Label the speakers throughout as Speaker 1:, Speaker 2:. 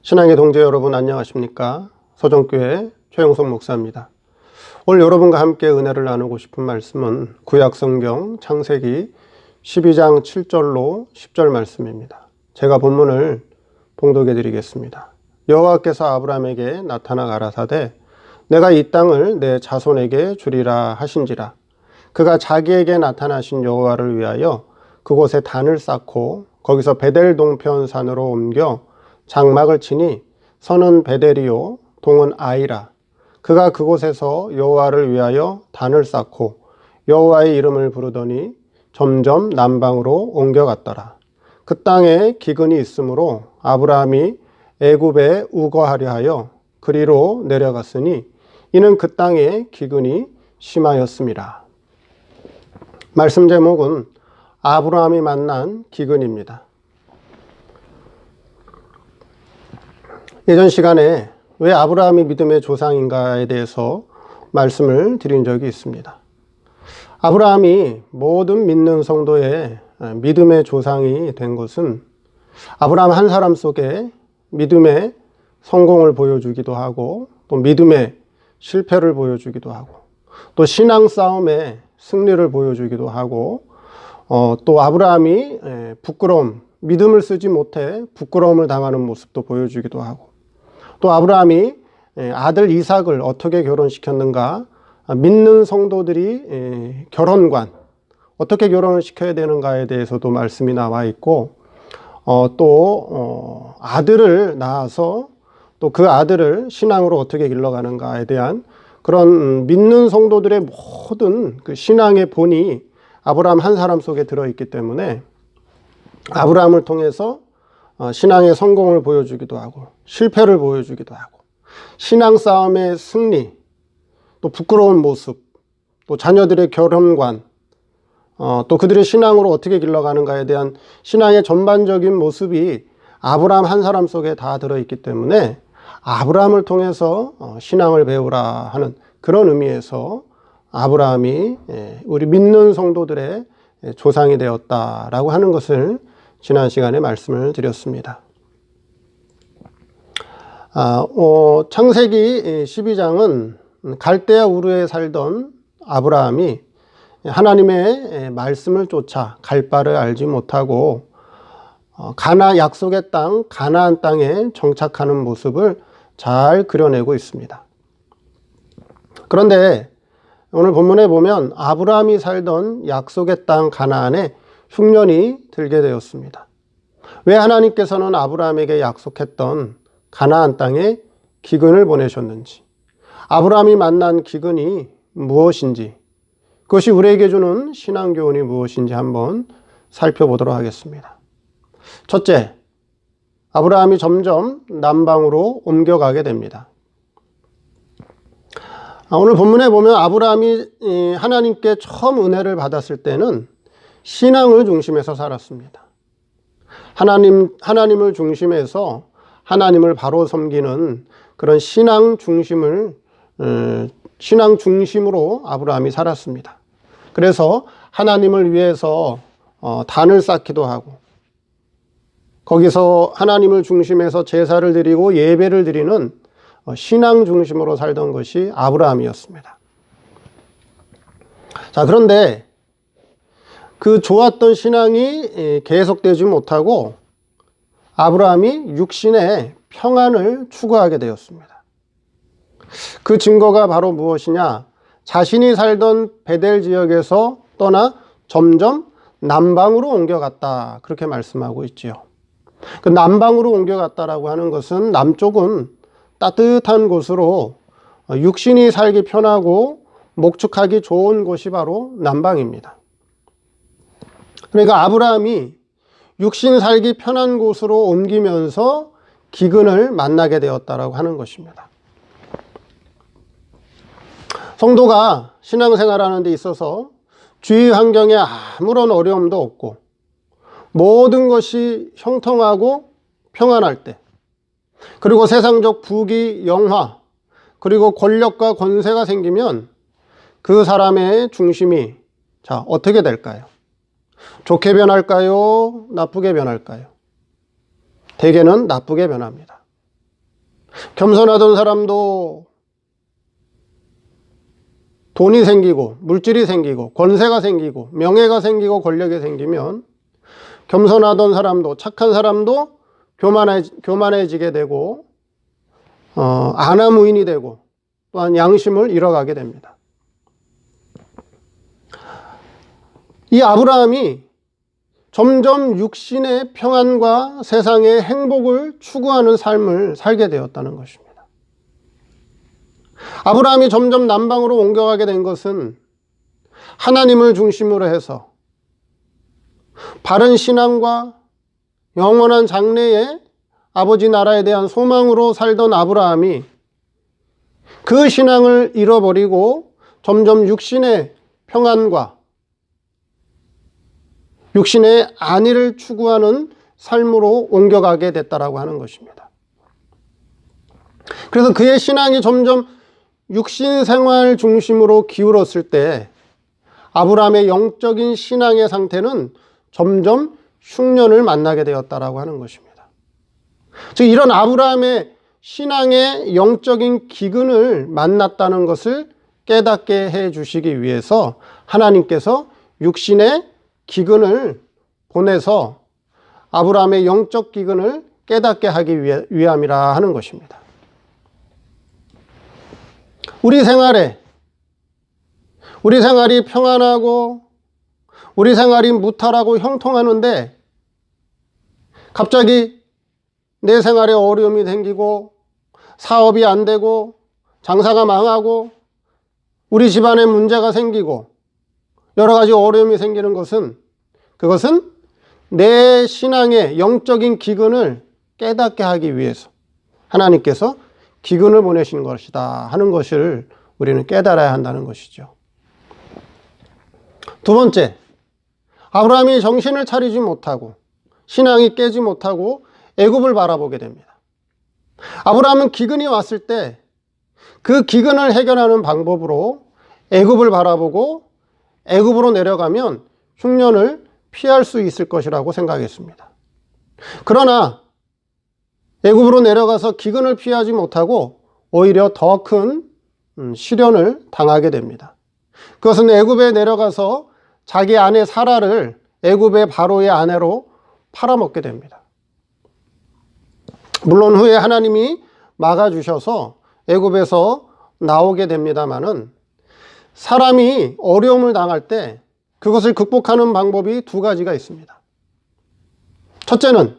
Speaker 1: 신앙의 동지 여러분 안녕하십니까? 서정교회 최영석 목사입니다. 오늘 여러분과 함께 은혜를 나누고 싶은 말씀은 구약성경 창세기 12장 7절로 10절 말씀입니다. 제가 본문을 봉독해 드리겠습니다. 여호와께서 아브라함에게 나타나 가라사대 내가 이 땅을 내 자손에게 주리라 하신지라. 그가 자기에게 나타나신 여호와를 위하여 그곳에 단을 쌓고 거기서 베델 동편 산으로 옮겨 장막을 치니 서는 베델이요 동은 아이라. 그가 그곳에서 여호와를 위하여 단을 쌓고 여호와의 이름을 부르더니 점점 남방으로 옮겨갔더라. 그 땅에 기근이 있으므로 아브라함이 애굽에 우거하려 하여 그리로 내려갔으니 이는 그 땅에 기근이 심하였음이라. 말씀 제목은 아브라함이 만난 기근입니다. 예전 시간에 왜 아브라함이 믿음의 조상인가에 대해서 말씀을 드린 적이 있습니다. 아브라함이 모든 믿는 성도의 믿음의 조상이 된 것은 아브라함 한 사람 속에 믿음의 성공을 보여주기도 하고 또 믿음의 실패를 보여주기도 하고 또 신앙 싸움의 승리를 보여주기도 하고 또 아브라함이 부끄러움, 믿음을 쓰지 못해 부끄러움을 당하는 모습도 보여주기도 하고 또 아브라함이 아들 이삭을 어떻게 결혼시켰는가, 믿는 성도들이 결혼관, 어떻게 결혼을 시켜야 되는가에 대해서도 말씀이 나와 있고 또 아들을 낳아서 또 그 아들을 신앙으로 어떻게 길러가는가에 대한 그런 믿는 성도들의 모든 그 신앙의 본이 아브라함 한 사람 속에 들어있기 때문에 아브라함을 통해서 신앙의 성공을 보여주기도 하고 실패를 보여주기도 하고 신앙 싸움의 승리, 또 부끄러운 모습, 또 자녀들의 결혼관, 또 그들의 신앙으로 어떻게 길러가는가에 대한 신앙의 전반적인 모습이 아브라함 한 사람 속에 다 들어있기 때문에 아브라함을 통해서 신앙을 배우라 하는 그런 의미에서 아브라함이 우리 믿는 성도들의 조상이 되었다라고 하는 것을 지난 시간에 말씀을 드렸습니다. 창세기 12장은 갈대아 우르에 살던 아브라함이 하나님의 말씀을 쫓아 갈 바를 알지 못하고 약속의 땅 가나안 땅에 정착하는 모습을 잘 그려내고 있습니다. 그런데 오늘 본문에 보면 아브라함이 살던 약속의 땅 가나안에 흉년이 들게 되었습니다. 왜 하나님께서는 아브라함에게 약속했던 가나안 땅에 기근을 보내셨는지, 아브라함이 만난 기근이 무엇인지, 그것이 우리에게 주는 신앙교훈이 무엇인지 한번 살펴보도록 하겠습니다. 첫째, 아브라함이 점점 남방으로 옮겨가게 됩니다. 오늘 본문에 보면 아브라함이 하나님께 처음 은혜를 받았을 때는 신앙을 중심해서 살았습니다. 하나님을 중심해서 하나님을 바로 섬기는 그런 신앙 중심으로 아브라함이 살았습니다. 그래서 하나님을 위해서 단을 쌓기도 하고 거기서 하나님을 중심해서 제사를 드리고 예배를 드리는 신앙 중심으로 살던 것이 아브라함이었습니다. 자, 그런데 그 좋았던 신앙이 계속되지 못하고 아브라함이 육신의 평안을 추구하게 되었습니다. 그 증거가 바로 무엇이냐? 자신이 살던 베델 지역에서 떠나 점점 남방으로 옮겨갔다. 그렇게 말씀하고 있지요. 그 남방으로 옮겨갔다라고 하는 것은 남쪽은 따뜻한 곳으로 육신이 살기 편하고 목축하기 좋은 곳이 바로 남방입니다. 그러니까 아브라함이 육신 살기 편한 곳으로 옮기면서 기근을 만나게 되었다라고 하는 것입니다. 성도가 신앙생활하는 데 있어서 주위 환경에 아무런 어려움도 없고 모든 것이 형통하고 평안할 때, 그리고 세상적 부귀, 영화, 그리고 권력과 권세가 생기면 그 사람의 중심이 어떻게 될까요? 좋게 변할까요? 나쁘게 변할까요? 대개는 나쁘게 변합니다. 겸손하던 사람도 돈이 생기고 물질이 생기고 권세가 생기고 명예가 생기고 권력이 생기면 겸손하던 사람도 착한 사람도 교만해지게 되고 안하무인이 되고 또한 양심을 잃어가게 됩니다. 이 아브라함이 점점 육신의 평안과 세상의 행복을 추구하는 삶을 살게 되었다는 것입니다. 아브라함이 점점 남방으로 옮겨가게 된 것은 하나님을 중심으로 해서 바른 신앙과 영원한 장래의 아버지 나라에 대한 소망으로 살던 아브라함이 그 신앙을 잃어버리고 점점 육신의 평안과 육신의 안위를 추구하는 삶으로 옮겨가게 됐다라고 하는 것입니다. 그래서 그의 신앙이 점점 육신 생활 중심으로 기울었을 때 아브라함의 영적인 신앙의 상태는 점점 흉년을 만나게 되었다라고 하는 것입니다. 즉 이런 아브라함의 신앙의 영적인 기근을 만났다는 것을 깨닫게 해 주시기 위해서 하나님께서 육신의 기근을 보내서 아브라함의 영적 기근을 깨닫게 하기 위함이라 하는 것입니다. 우리 생활이 평안하고 우리 생활이 무탈하고 형통하는데 갑자기 내 생활에 어려움이 생기고 사업이 안 되고 장사가 망하고 우리 집안에 문제가 생기고 여러 가지 어려움이 생기는 것은 그것은 내 신앙의 영적인 기근을 깨닫게 하기 위해서 하나님께서 기근을 보내신 것이다 하는 것을 우리는 깨달아야 한다는 것이죠. 두 번째, 아브라함이 정신을 차리지 못하고 신앙이 깨지 못하고 애굽을 바라보게 됩니다. 아브라함은 기근이 왔을 때 그 기근을 해결하는 방법으로 애굽을 바라보고 애굽으로 내려가면 흉년을 피할 수 있을 것이라고 생각했습니다. 그러나 애굽으로 내려가서 기근을 피하지 못하고 오히려 더 큰 시련을 당하게 됩니다. 그것은 애굽에 내려가서 자기 아내 사라를 애굽의 바로의 아내로 팔아먹게 됩니다. 물론 후에 하나님이 막아주셔서 애굽에서 나오게 됩니다마는 사람이 어려움을 당할 때 그것을 극복하는 방법이 두 가지가 있습니다. 첫째는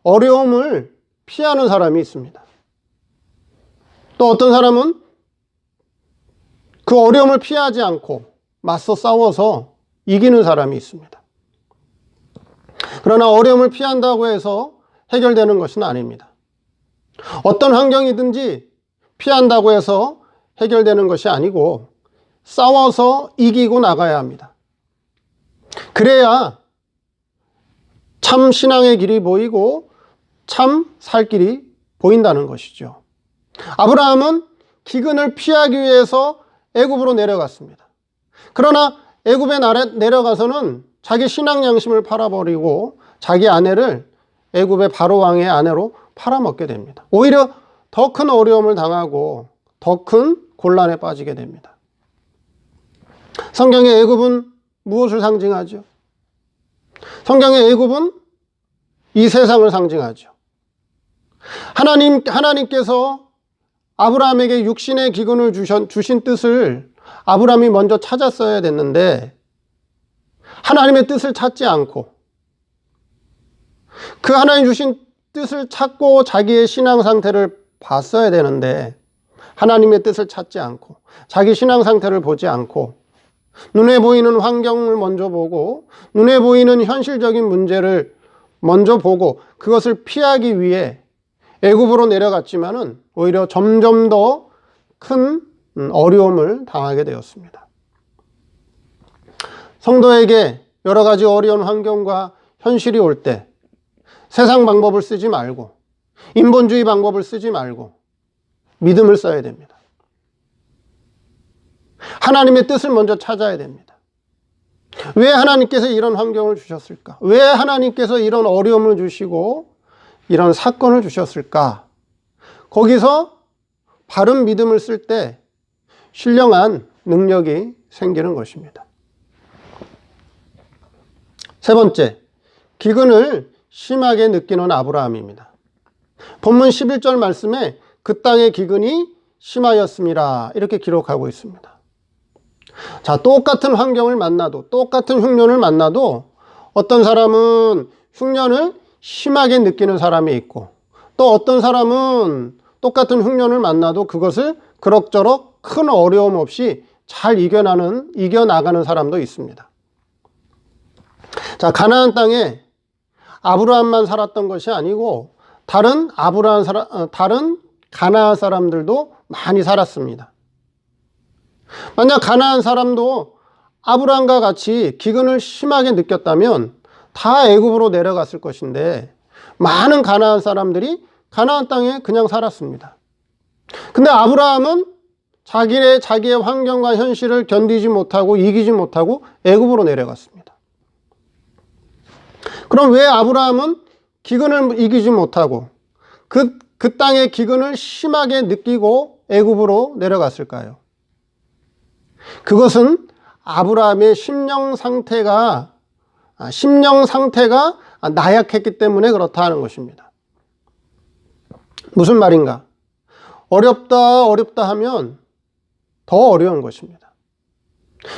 Speaker 1: 어려움을 피하는 사람이 있습니다. 또 어떤 사람은 그 어려움을 피하지 않고 맞서 싸워서 이기는 사람이 있습니다. 그러나 어려움을 피한다고 해서 해결되는 것은 아닙니다. 어떤 환경이든지 피한다고 해서 해결되는 것이 아니고 싸워서 이기고 나가야 합니다. 그래야 참 신앙의 길이 보이고 참 살 길이 보인다는 것이죠. 아브라함은 기근을 피하기 위해서 애굽으로 내려갔습니다. 그러나 애굽에 내려가서는 자기 신앙 양심을 팔아버리고 자기 아내를 애굽의 바로 왕의 아내로 팔아먹게 됩니다. 오히려 더 큰 어려움을 당하고 더 큰 곤란에 빠지게 됩니다. 성경의 애굽은 무엇을 상징하죠? 성경의 애굽은 이 세상을 상징하죠. 하나님께서 아브라함에게 육신의 기근을 주신 뜻을 아브라함이 먼저 찾았어야 됐는데 하나님의 뜻을 찾지 않고 그 하나님 주신 뜻을 찾고 자기의 신앙 상태를 봤어야 되는데 하나님의 뜻을 찾지 않고 자기 신앙 상태를 보지 않고 눈에 보이는 환경을 먼저 보고 눈에 보이는 현실적인 문제를 먼저 보고 그것을 피하기 위해 애굽으로 내려갔지만은 오히려 점점 더 큰 어려움을 당하게 되었습니다. 성도에게 여러 가지 어려운 환경과 현실이 올 때 세상 방법을 쓰지 말고 인본주의 방법을 쓰지 말고 믿음을 써야 됩니다. 하나님의 뜻을 먼저 찾아야 됩니다. 왜 하나님께서 이런 환경을 주셨을까? 왜 하나님께서 이런 어려움을 주시고 이런 사건을 주셨을까? 거기서 바른 믿음을 쓸 때 신령한 능력이 생기는 것입니다. 세 번째, 기근을 심하게 느끼는 아브라함입니다. 본문 11절 말씀에 그 땅의 기근이 심하였습니다. 이렇게 기록하고 있습니다. 자, 똑같은 환경을 만나도, 똑같은 흉년을 만나도 어떤 사람은 흉년을 심하게 느끼는 사람이 있고, 또 어떤 사람은 똑같은 흉년을 만나도 그것을 그럭저럭 큰 어려움 없이 잘 이겨나가는 사람도 있습니다. 자, 가나안 땅에 아브라함만 살았던 것이 아니고 다른 가나안 사람들도 많이 살았습니다. 만약 가나안 사람도 아브라함과 같이 기근을 심하게 느꼈다면 다 애굽으로 내려갔을 것인데 많은 가나안 사람들이 가나안 땅에 그냥 살았습니다. 근데 아브라함은 자기의 환경과 현실을 견디지 못하고 이기지 못하고 애굽으로 내려갔습니다. 그럼 왜 아브라함은 기근을 이기지 못하고 그 땅의 기근을 심하게 느끼고 애굽으로 내려갔을까요? 그것은 아브라함의 심령 상태가 나약했기 때문에 그렇다 하는 것입니다. 무슨 말인가? 어렵다 하면 더 어려운 것입니다.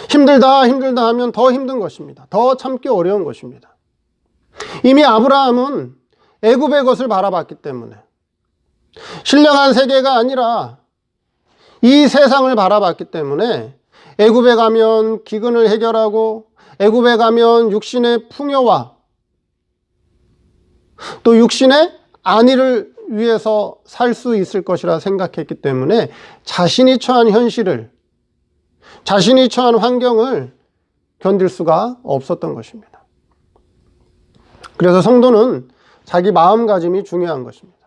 Speaker 1: 힘들다 하면 더 힘든 것입니다. 더 참기 어려운 것입니다. 이미 아브라함은 애굽의 것을 바라봤기 때문에 신령한 세계가 아니라 이 세상을 바라봤기 때문에 애굽에 가면 기근을 해결하고 애굽에 가면 육신의 풍요와 또 육신의 안위를 위해서 살 수 있을 것이라 생각했기 때문에 자신이 처한 현실을, 자신이 처한 환경을 견딜 수가 없었던 것입니다. 그래서 성도는 자기 마음가짐이 중요한 것입니다.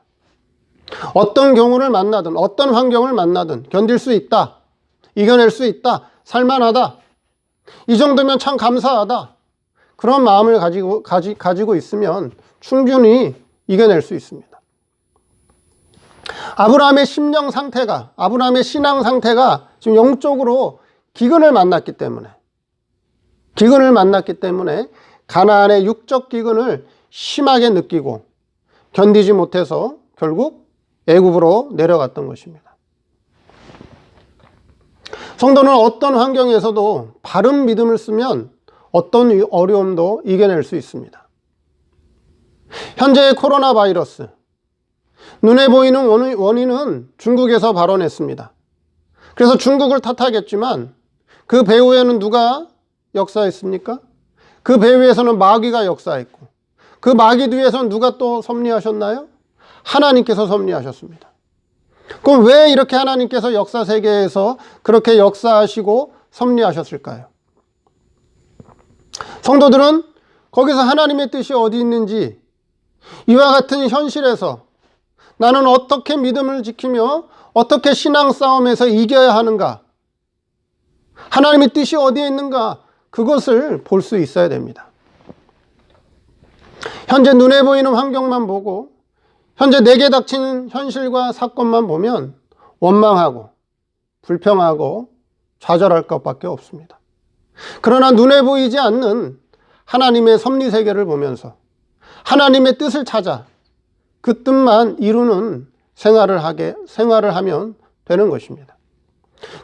Speaker 1: 어떤 경우를 만나든 어떤 환경을 만나든 견딜 수 있다, 이겨낼 수 있다, 살만하다, 이 정도면 참 감사하다, 그런 마음을 가지고 있으면 충분히 이겨낼 수 있습니다. 아브라함의 심령 상태가, 아브라함의 신앙 상태가 지금 영적으로 기근을 만났기 때문에 가나안의 육적 기근을 심하게 느끼고 견디지 못해서 결국 애굽으로 내려갔던 것입니다. 성도는 어떤 환경에서도 바른 믿음을 쓰면 어떤 어려움도 이겨낼 수 있습니다. 현재의 코로나 바이러스, 눈에 보이는 원인은 중국에서 발원했습니다. 그래서 중국을 탓하겠지만 그 배후에는 누가 역사했습니까? 그 배후에서는 마귀가 역사했고 그 마귀 뒤에서는 누가 또 섭리하셨나요? 하나님께서 섭리하셨습니다. 그럼 왜 이렇게 하나님께서 역사 세계에서 그렇게 역사하시고 섭리하셨을까요? 성도들은 거기서 하나님의 뜻이 어디 있는지, 이와 같은 현실에서 나는 어떻게 믿음을 지키며 어떻게 신앙 싸움에서 이겨야 하는가, 하나님의 뜻이 어디에 있는가, 그것을 볼 수 있어야 됩니다. 현재 눈에 보이는 환경만 보고 현재 내게 닥치는 현실과 사건만 보면 원망하고 불평하고 좌절할 것밖에 없습니다. 그러나 눈에 보이지 않는 하나님의 섭리 세계를 보면서 하나님의 뜻을 찾아 그 뜻만 이루는 생활을 하면 되는 것입니다.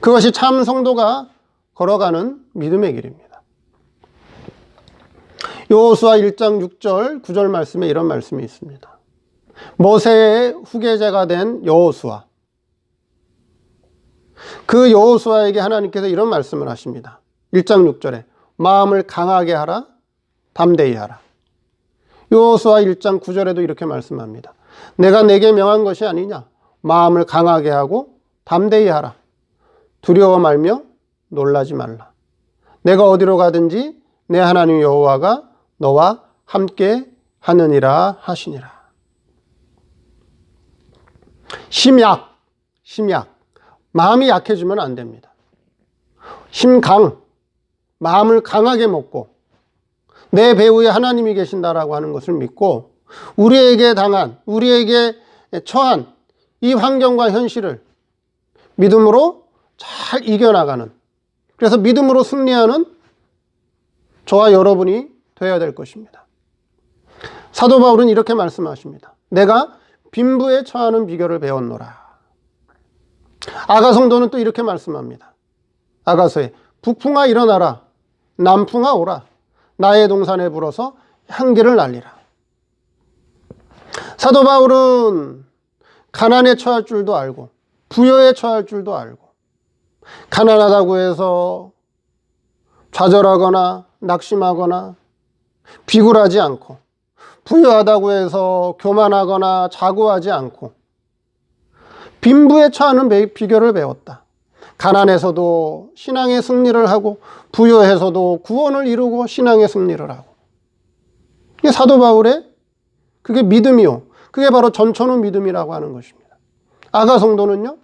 Speaker 1: 그것이 참 성도가 걸어가는 믿음의 길입니다. 여호수아 1장 6절 9절 말씀에 이런 말씀이 있습니다. 모세의 후계자가 된 여호수아, 그 여호수아에게 하나님께서 이런 말씀을 하십니다. 1장 6절에 마음을 강하게 하라, 담대히 하라. 여호수아 1장 9절에도 이렇게 말씀합니다. 내가 내게 명한 것이 아니냐, 마음을 강하게 하고 담대히 하라. 두려워 말며 놀라지 말라. 내가 어디로 가든지 내 하나님 여호와가 너와 함께 하느니라 하시니라. 심약. 마음이 약해지면 안 됩니다. 심강, 마음을 강하게 먹고 내 배후에 하나님이 계신다라고 하는 것을 믿고 우리에게 처한 이 환경과 현실을 믿음으로 잘 이겨나가는, 그래서 믿음으로 승리하는 저와 여러분이 되어야 될 것입니다. 사도 바울은 이렇게 말씀하십니다. 내가 빈부에 처하는 비결을 배웠노라. 아가 성도는 또 이렇게 말씀합니다. 아가서에 북풍아 일어나라, 남풍아 오라, 나의 동산에 불어서 향기를 날리라. 사도 바울은 가난에 처할 줄도 알고 부여에 처할 줄도 알고, 가난하다고 해서 좌절하거나 낙심하거나 비굴하지 않고, 부유하다고 해서 교만하거나 자고하지 않고 빈부에 처하는 비결을 배웠다. 가난에서도 신앙의 승리를 하고 부유해서도 구원을 이루고 신앙의 승리를 하고. 이게 사도 바울의 그게 믿음이요, 그게 바로 전천후 믿음이라고 하는 것입니다. 아가 성도는요,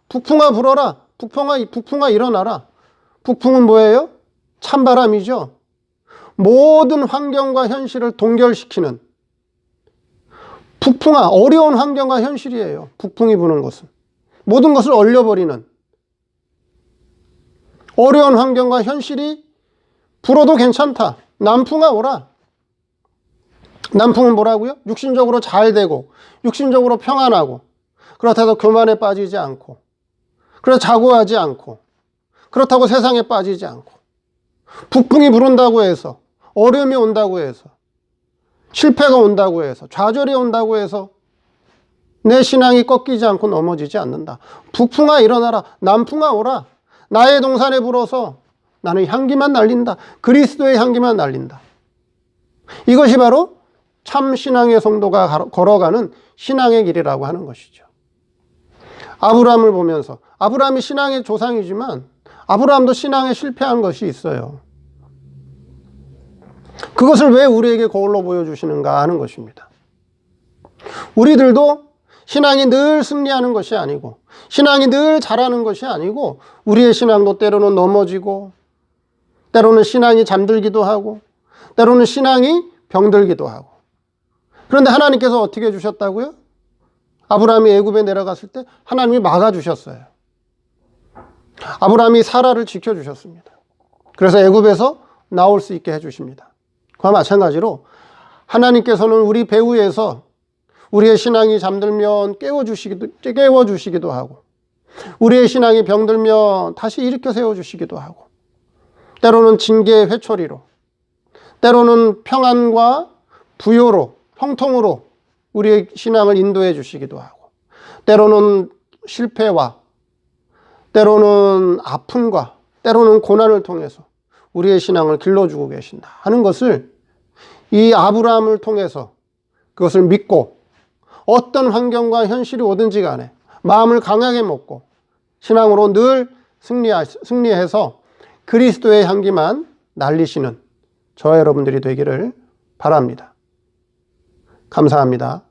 Speaker 1: 북풍아 불어라, 북풍아 일어나라. 북풍은 뭐예요? 찬바람이죠. 모든 환경과 현실을 동결시키는 북풍아, 어려운 환경과 현실이에요. 북풍이 부는 것은 모든 것을 얼려버리는, 어려운 환경과 현실이 불어도 괜찮다. 남풍아 오라. 남풍은 뭐라고요? 육신적으로 잘 되고 육신적으로 평안하고, 그렇다고 교만에 빠지지 않고, 그래서 자고하지 않고, 그렇다고 세상에 빠지지 않고, 북풍이 부른다고 해서, 어려움이 온다고 해서, 실패가 온다고 해서, 좌절이 온다고 해서 내 신앙이 꺾이지 않고 넘어지지 않는다. 북풍아 일어나라, 남풍아 오라. 나의 동산에 불어서 나는 향기만 날린다. 그리스도의 향기만 날린다. 이것이 바로 참 신앙의 성도가 걸어가는 신앙의 길이라고 하는 것이죠. 아브라함을 보면서, 아브라함이 신앙의 조상이지만 아브라함도 신앙에 실패한 것이 있어요. 그것을 왜 우리에게 거울로 보여주시는가 하는 것입니다. 우리들도 신앙이 늘 승리하는 것이 아니고, 신앙이 늘 잘하는 것이 아니고, 우리의 신앙도 때로는 넘어지고, 때로는 신앙이 잠들기도 하고, 때로는 신앙이 병들기도 하고. 그런데 하나님께서 어떻게 해주셨다고요? 아브라함이 애굽에 내려갔을 때 하나님이 막아주셨어요. 아브라함이 사라를 지켜주셨습니다. 그래서 애굽에서 나올 수 있게 해주십니다. 그와 마찬가지로 하나님께서는 우리 배후에서 우리의 신앙이 잠들면 깨워주시기도 하고, 우리의 신앙이 병들면 다시 일으켜 세워주시기도 하고, 때로는 징계의 회초리로, 때로는 평안과 부요로, 형통으로 우리의 신앙을 인도해 주시기도 하고, 때로는 실패와, 때로는 아픔과, 때로는 고난을 통해서 우리의 신앙을 길러주고 계신다 하는 것을 이 아브라함을 통해서, 그것을 믿고 어떤 환경과 현실이 오든지 간에 마음을 강하게 먹고 신앙으로 늘 승리해서 그리스도의 향기만 날리시는 저와 여러분들이 되기를 바랍니다. 감사합니다.